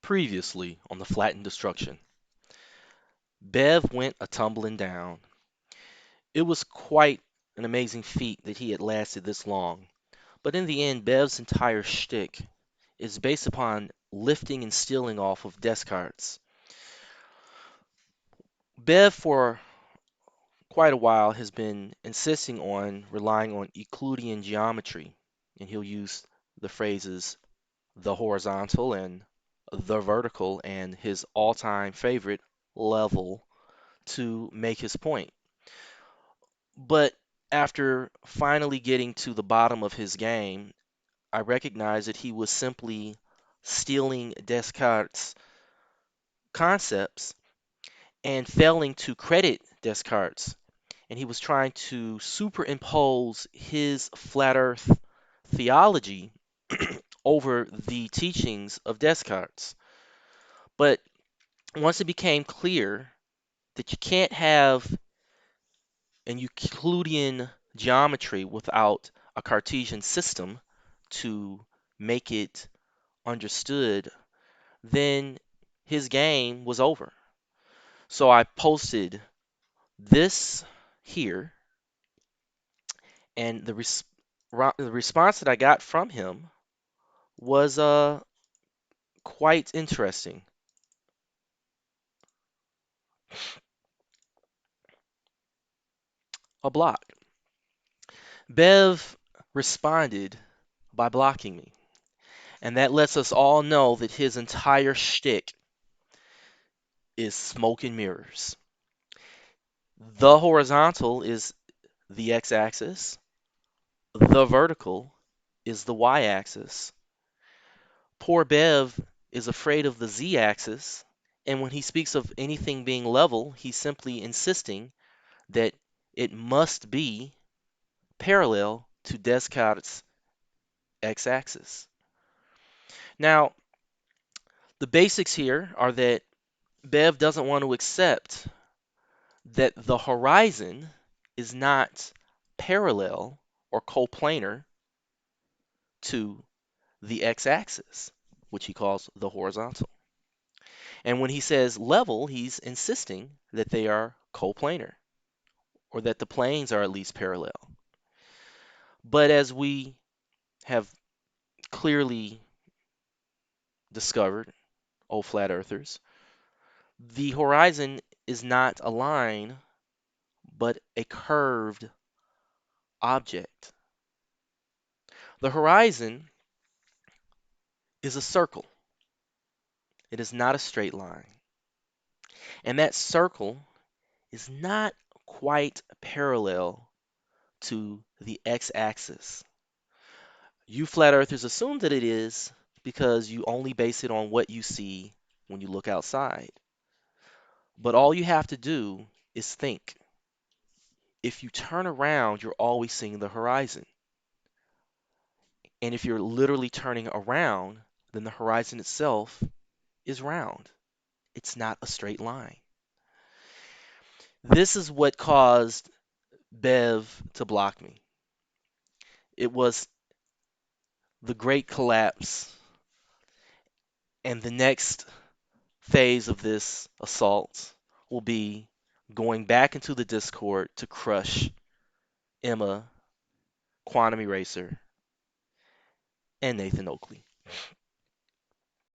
Previously on the flattened destruction, Bev went a tumbling down. It was quite an amazing feat that he had lasted this long, but in the end, Bev's entire shtick is based upon lifting and stealing off of Descartes. Bev, for quite a while, has been insisting on relying on Euclidean geometry, and he'll use the phrases the horizontal and the vertical and his all-time favorite level to make his point. But after finally getting to the bottom of his game, I recognized that he was simply stealing Descartes' concepts and failing to credit Descartes. And he was trying to superimpose his flat earth theology over the teachings of Descartes. But once it became clear that you can't have an Euclidean geometry without a Cartesian system to make it understood, then his game was over. So I posted this here, and the response that I got from him was quite interesting. A block. Bev responded by blocking me, and that lets us all know that his entire shtick is smoke and mirrors. The horizontal is the x-axis, the vertical is the y-axis. Poor Bev is afraid of the z-axis, and when he speaks of anything being level, he's simply insisting that it must be parallel to Descartes' x-axis. Now, the basics here are that Bev doesn't want to accept that the horizon is not parallel or coplanar to the x-axis, which he calls the horizontal. And when he says level, he's insisting that they are coplanar, or that the planes are at least parallel. But as we have clearly discovered, oh flat earthers, the horizon is not a line, but a curved object. The horizon is a circle. It is not a straight line. And that circle is not quite parallel to the x-axis. You flat earthers assume that it is because you only base it on what you see when you look outside. But all you have to do is think. If you turn around, you're always seeing the horizon. And if you're literally turning around, then the horizon itself is round. It's not a straight line. This is what caused Bev to block me. It was the great collapse. And the next phase of this assault will be going back into the Discord to crush Emma, Quantum Eraser, and Nathan Oakley.